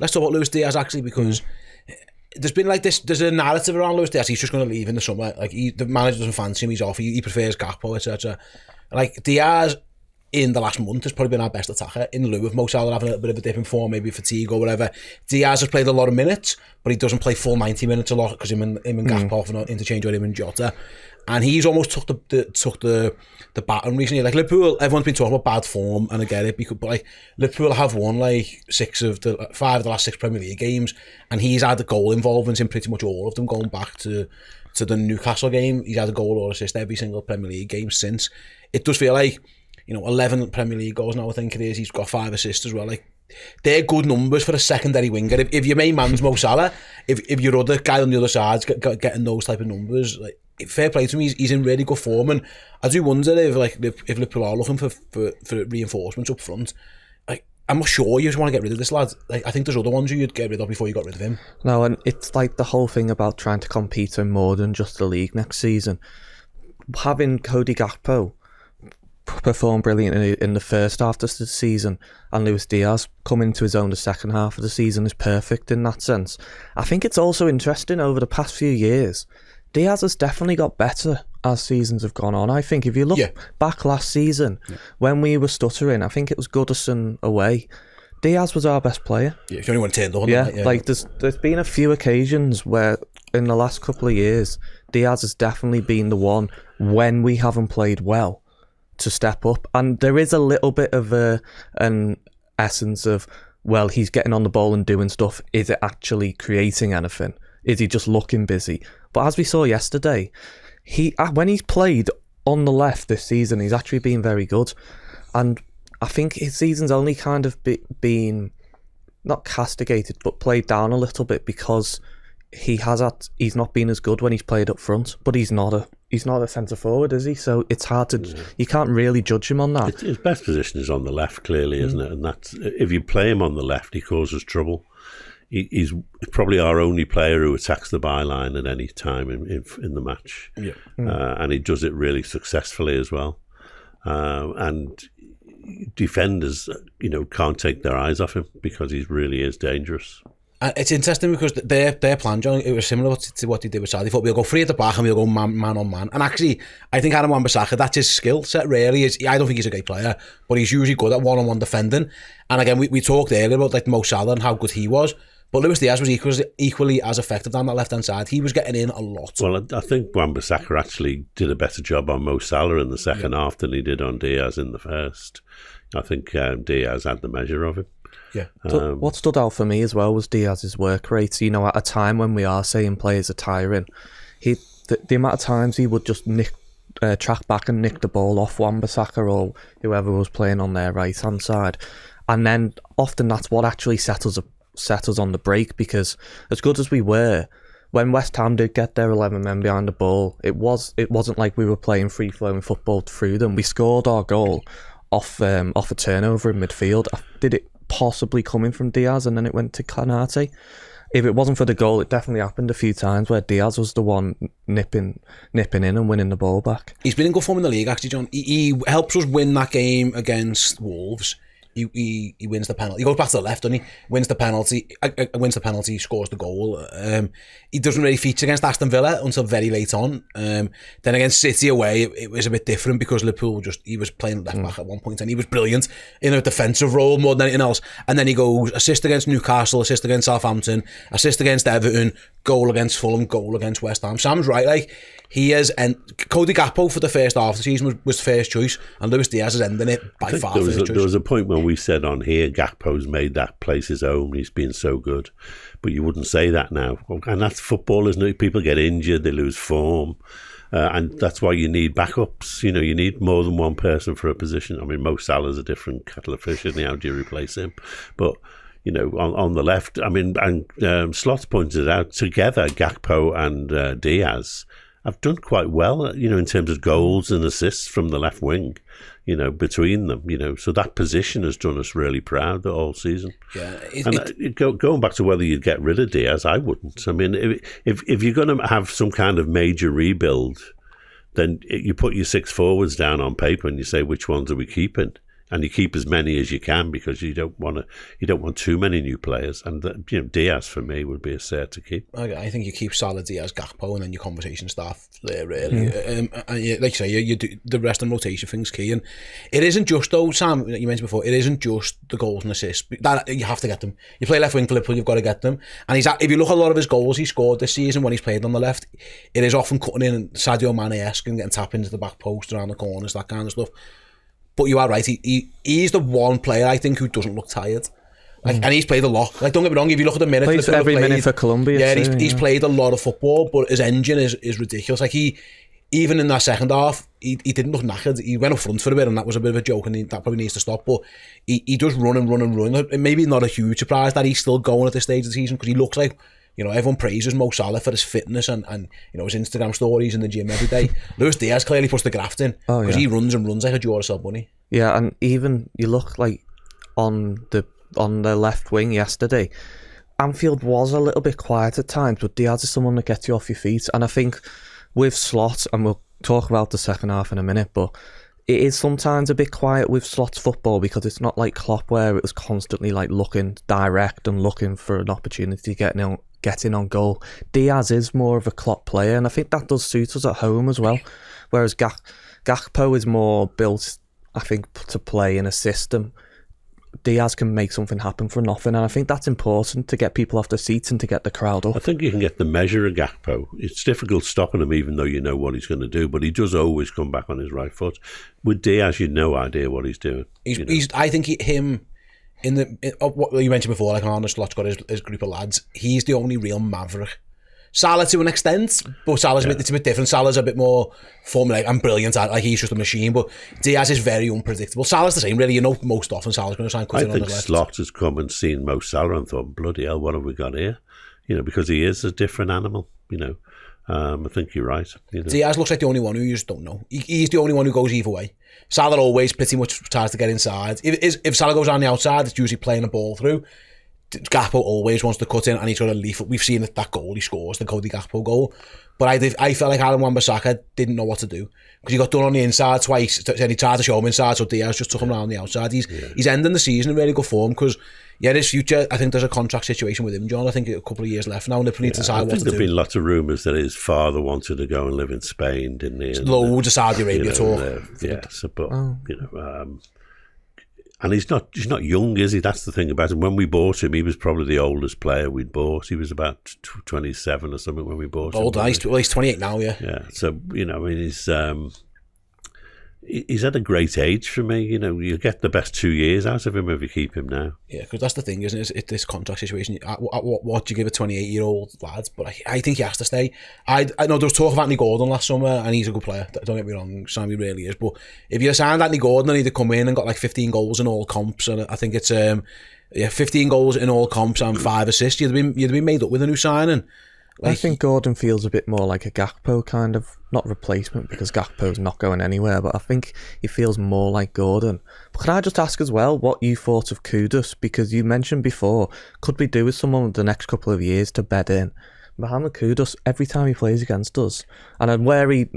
let's talk about Luis Diaz actually, because there's been like this. There's a narrative around Luis Diaz. He's just going to leave in the summer. Like the manager doesn't fancy him. He's off. He prefers Gakpo, etc. Like Diaz in the last month has probably been our best attacker, in lieu of Mo Salah having a little bit of a dip in form, maybe fatigue or whatever. Diaz has played a lot of minutes, but he doesn't play full 90 minutes a lot because him and Gakpo often interchange with him and Jota. And he's almost took the baton recently. Like Liverpool, everyone's been talking about bad form, and I get it, but like Liverpool have won like 5 of the last 6 Premier League games, and he's had a goal involvement in pretty much all of them, going back to the Newcastle game. He's had a goal or assist every single Premier League game since. It does feel like, 11 Premier League goals now, I think it is. He's got 5 assists as well. Like, they're good numbers for a secondary winger. If your main man's Mo Salah, if your other guy on the other side's getting those type of numbers, like, fair play to him, he's in really good form. And I do wonder if Liverpool are looking for reinforcements up front. Like, I'm not sure you just want to get rid of this lad. Like, I think there's other ones you'd get rid of before you got rid of him. No, and it's like the whole thing about trying to compete in more than just the league next season. Having Cody Gakpo perform brilliantly in the first half of the season and Luis Diaz come into his own the second half of the season is perfect in that sense. I think it's also interesting over the past few years, Diaz has definitely got better as seasons have gone on. I think if you look back last season, when we were stuttering, I think it was Goodison away, Diaz was our best player. Yeah, if anyone turned on. Like there's been a few occasions where in the last couple of years, Diaz has definitely been the one when we haven't played well to step up. And there is a little bit of an essence of, well, he's getting on the ball and doing stuff. Is it actually creating anything? Is he just looking busy? But as we saw yesterday, when he's played on the left this season, he's actually been very good. And I think his season's only kind of been not castigated, but played down a little bit because he's not been as good when he's played up front. But he's not a centre forward, is he? So it's hard to you can't really judge him on that. His best position is on the left, clearly, isn't it? And that's, if you play him on the left, he causes trouble. He's probably our only player who attacks the byline at any time in the match, and he does it really successfully as well. And defenders, can't take their eyes off him because he really is dangerous. It's interesting because their plan, John, it was similar to what they did with Salah. They thought we'll go 3 at the back and we'll go man on man. And actually, I think Aaron Wan-Bissaka, that's his skill set really. I don't think he's a great player, but he's usually good at one-on-one defending. And again, we talked earlier about like Mo Salah and how good he was. But Luis Diaz was equally as effective down that left-hand side. He was getting in a lot. Well, I think Wan-Bissaka actually did a better job on Mo Salah in the second half than he did on Diaz in the first. I think Diaz had the measure of him. Yeah. What stood out for me as well was Diaz's work rate. At a time when we are saying players are tiring, the amount of times he would just track back and nick the ball off Wan-Bissaka or whoever was playing on their right-hand side. And then often that's what actually set us on the break, because as good as we were, when West Ham did get their 11 men behind the ball, it wasn't like we were playing free-flowing football through them. We scored our goal off a turnover in midfield. Did it possibly coming from Diaz and then it went to Canate? If it wasn't for the goal, it definitely happened a few times where Diaz was the one nipping in and winning the ball back. He's been in good form in the league actually, John. He helps us win that game against Wolves. He wins the penalty. He goes back to the left, doesn't he? Wins the penalty, scores the goal. He doesn't really feature against Aston Villa until very late on. Then against City away, it was a bit different because Liverpool he was playing left back at one point and he was brilliant in a defensive role more than anything else. And then he goes assist against Newcastle, assist against Southampton, assist against Everton, goal against Fulham, goal against West Ham. Sam's right, like he is, and Cody Gakpo for the first half of the season was first choice, and Luis Diaz is ending it by far first choice. There was a point when we said on here, Gakpo's made that place his own, he's been so good, but you wouldn't say that now, and that's football, isn't it? People get injured, they lose form, and that's why you need backups. You need more than one person for a position. I mean, Mo Salah's a different kettle of fish, isn't he? How do you replace him? But on the left, I mean, and Slots pointed out, together Gakpo and Diaz have done quite well, in terms of goals and assists from the left wing, between them, so that position has done us really proud all season. Yeah. Going back to whether you'd get rid of Diaz, I wouldn't. I mean, if you're going to have some kind of major rebuild, then you put your 6 forwards down on paper and you say, which ones are we keeping? and you keep as many as you can because you don't want too many new players. And Diaz for me would be a cert to keep. I think you keep Salah, Diaz, Gakpo, and then your conversation staff there really. And like you say, you do the rest of the rotation thing's key. And it isn't just though, Sam, you mentioned before, it isn't just the goals and assists. That you have to get them. You play left wing for Liverpool, you've got to get them. And if you look at a lot of his goals he scored this season when he's played on the left, it is often cutting in Sadio Mane-esque and getting tapped into the back post around the corners, that kind of stuff. But you are right, he's the one player I think who doesn't look tired. And he's played a lot. Like, don't get me wrong, if you look at the minutes... Plays every minute for Colombian. Yeah, he's played a lot of football, but his engine is ridiculous. Like, even in that second half, he didn't look knackered. He went up front for a bit, and that was a bit of a joke, and that probably needs to stop. But he does run and run and run. Maybe not a huge surprise that he's still going at this stage of the season, because he looks like... everyone praises Mo Salah for his fitness and his Instagram stories in the gym every day. Luis Diaz clearly puts the graft in because he runs and runs like a Duracell bunny. Yeah, and even you look like on the left wing yesterday, Anfield was a little bit quiet at times, but Diaz is someone that gets you off your feet. And I think with Slot, and we'll talk about the second half in a minute, but it is sometimes a bit quiet with Slot's football because it's not like Klopp where it was constantly like looking direct and looking for an opportunity getting on goal. Diaz is more of a Klopp player, and I think that does suit us at home as well. Whereas Gakpo is more built, I think, to play in a system. Diaz can make something happen from nothing, and I think that's important to get people off their seats and to get the crowd up. I think you can get the measure of Gakpo. It's difficult stopping him even though you know what he's going to do, but he does always come back on his right foot. With Diaz, you've no idea what he's doing. I think him... what you mentioned before, like Arne Slot's got his group of lads, he's the only real maverick. Salah to an extent, but Salah's it's a bit different. Salah's a bit more formulaic and brilliant, like he's just a machine, but Diaz is very unpredictable. Salah's the same, really. Most often Salah's going to try and cut in on the left. I think Slot has come and seen Mo Salah and thought, bloody hell, what have we got here? Because he is a different animal, I think you're right. Diaz looks like the only one who you just don't know. He's the only one who goes either way. Salah always pretty much tries to get inside. If Salah goes on the outside, it's usually playing the ball through. Gakpo always wants to cut in, and he's got a leaf. We've seen that goal he scores, the Cody Gakpo goal. But I felt like Aaron Wan-Bissaka didn't know what to do because he got done on the inside twice, and he tried to show him inside, so Diaz just took him around the outside. He's ending the season in really good form because, his future, I think there's a contract situation with him, John. I think a couple of years left now, and they need to decide what to do. I think there have been lots of rumours that his father wanted to go and live in Spain, didn't he? Loads of Saudi Arabia talk. And he's not young, is he? That's the thing about him. When we bought him, he was probably the oldest player we'd bought. He was about 27 or something when we bought him. Old, he's 28 now, yeah. Yeah, so, he's at a great age for me. You get the best 2 years out of him if you keep him now. Yeah, because that's the thing, isn't it? It's this contract situation. What do you give a 28-year-old lad? But I think he has to stay. I know there was talk of Anthony Gordon last summer, and he's a good player. Don't get me wrong, Sam, he really is. But if you signed Anthony Gordon and he'd come in and got like 15 goals in all comps, and I think it's 15 goals in all comps and 5 assists, you'd have been made up with a new signing. I think Gordon feels a bit more like a Gakpo kind of, not replacement because Gakpo's not going anywhere, but I think he feels more like Gordon. But can I just ask as well what you thought of Kudus? Because you mentioned before, could we do with someone the next couple of years to bed in? Mohamed Kudus, every time he plays against us, and where we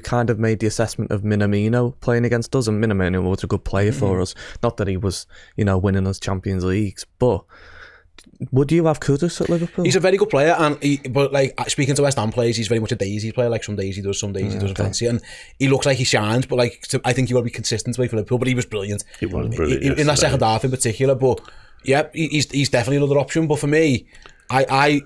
kind of made the assessment of Minamino playing against us, and Minamino was a good player for us. Not that he was, winning us Champions Leagues, but would you have Kudus at Liverpool? He's a very good player, but speaking to West Ham players, he's very much a daisy player. Like some days he does, some days he doesn't fancy it, and he looks like he shines. But I think you got to be consistent to play for Liverpool. But he was brilliant. He was brilliant in that second half in particular. But yeah, he's definitely another option. But for me, I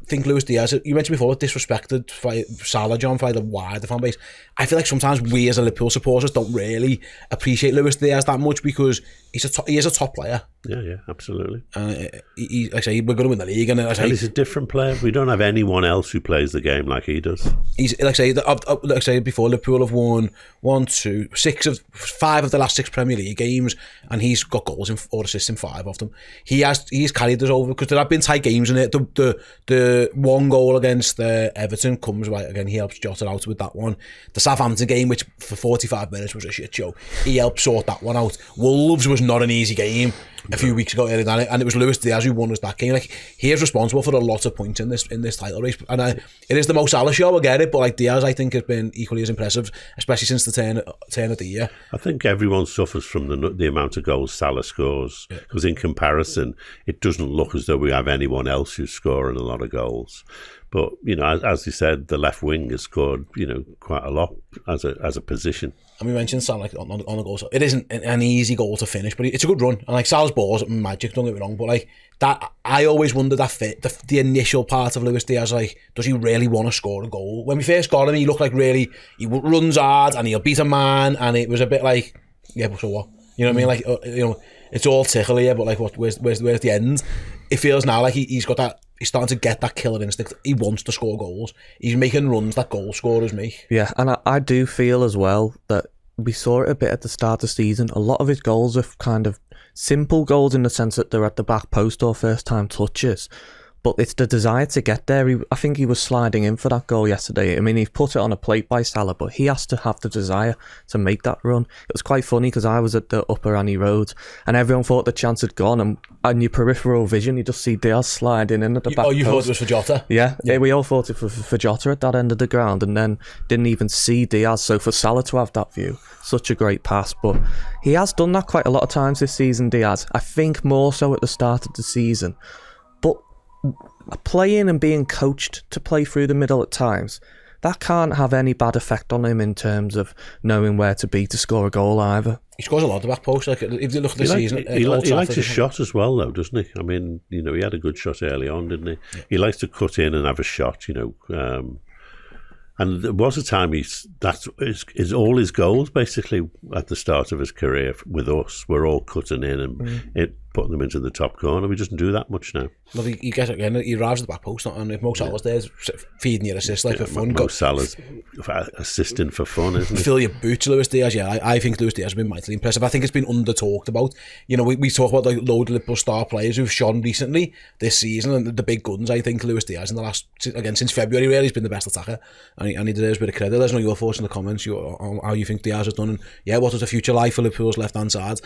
think Luis Diaz, you mentioned before, disrespected by Salah, John, by the wider fan base. I feel like sometimes we as a Liverpool supporters don't really appreciate Luis Diaz that much because he is a top player. Yeah, absolutely. Like I say, we're going to win the league, and he's a different player. We don't have anyone else who plays the game like he does. He's like I say before, Liverpool have won 5 of the last 6 Premier League games, and he's got goals or assists in 5 of them. He's carried us over because there have been tight games in it. The one goal against Everton comes right again. He helps Jota out with that one. The Southampton game, which for 45 minutes was a shit show, he helped sort that one out. Wolves was not an easy game. a few weeks ago, and it was Luis Diaz who won us that game. Like, he is responsible for a lot of points in this title race, and it is the Mo Salah show, I get it, but like Diaz, I think, has been equally as impressive, especially since the turn of the year. I think everyone suffers from the amount of goals Salah scores, because in comparison, it doesn't look as though we have anyone else who's scoring a lot of goals. But, you know, as you said, the left wing has scored, you know, quite a lot as a position. And we mentioned Salah like, on the goal. So it isn't an easy goal to finish, but it's a good run. And like Salah's balls magic, don't get me wrong. But like that, I always wonder that the initial part of Luis Diaz, like, does he really want to score a goal? When we first got him, he looked like he runs hard and he'll beat a man. And it was a bit like, yeah, but so what? You know what I mean? Like, you know, it's all tickle here, but like, where's the end? It feels now like he's got that. He's starting to get that killer instinct. He wants to score goals. He's making runs that goal scorers make. Yeah, and I do feel as well that we saw it a bit at the start of the season. A lot of his goals are kind of simple goals in the sense that they're at the back post or first time touches. But it's the desire to get there. I think he was sliding in for that goal yesterday. I mean, he put it on a plate by Salah, but he has to have the desire to make that run. It was quite funny because I was at the Upper Annie Road and everyone thought the chance had gone. And in your peripheral vision, you just see Diaz sliding in at the back post. You thought it was for Jota? Yeah, we all thought it was for Jota at that end of the ground and then didn't even see Diaz. So for Salah to have that view, such a great pass. But he has done that quite a lot of times this season, Diaz. I think more so at the start of the season. But playing and being coached to play through the middle at times, that can't have any bad effect on him in terms of knowing where to be to score a goal either. He scores a lot of the back post. Like, if you look at the season, he likes his shot as well, though, doesn't he? I mean, you know, he had a good shot early on, didn't he? Yeah. He likes to cut in and have a shot, you know. And there was a time is all his goals basically at the start of his career with us were all cutting in and putting them into the top corner. We doesn't do that much now. Well, he gets again. He arrives at the back post, and if Mo Salah's there, feeding your assist like for fun. Mo Salah's assisting for fun, isn't he? Fill your boots, Luis Diaz. Yeah, I think Luis Diaz has been mightily impressive. I think it's been under talked about. You know, we talk about like load of Liverpool star players who've shone recently this season, and the big guns. I think Luis Diaz in the last since February really has been the best attacker, and he deserves a bit of credit. Let us know your thoughts in the comments. How you think Diaz has done, and yeah, what is the future like for Liverpool's left hand side?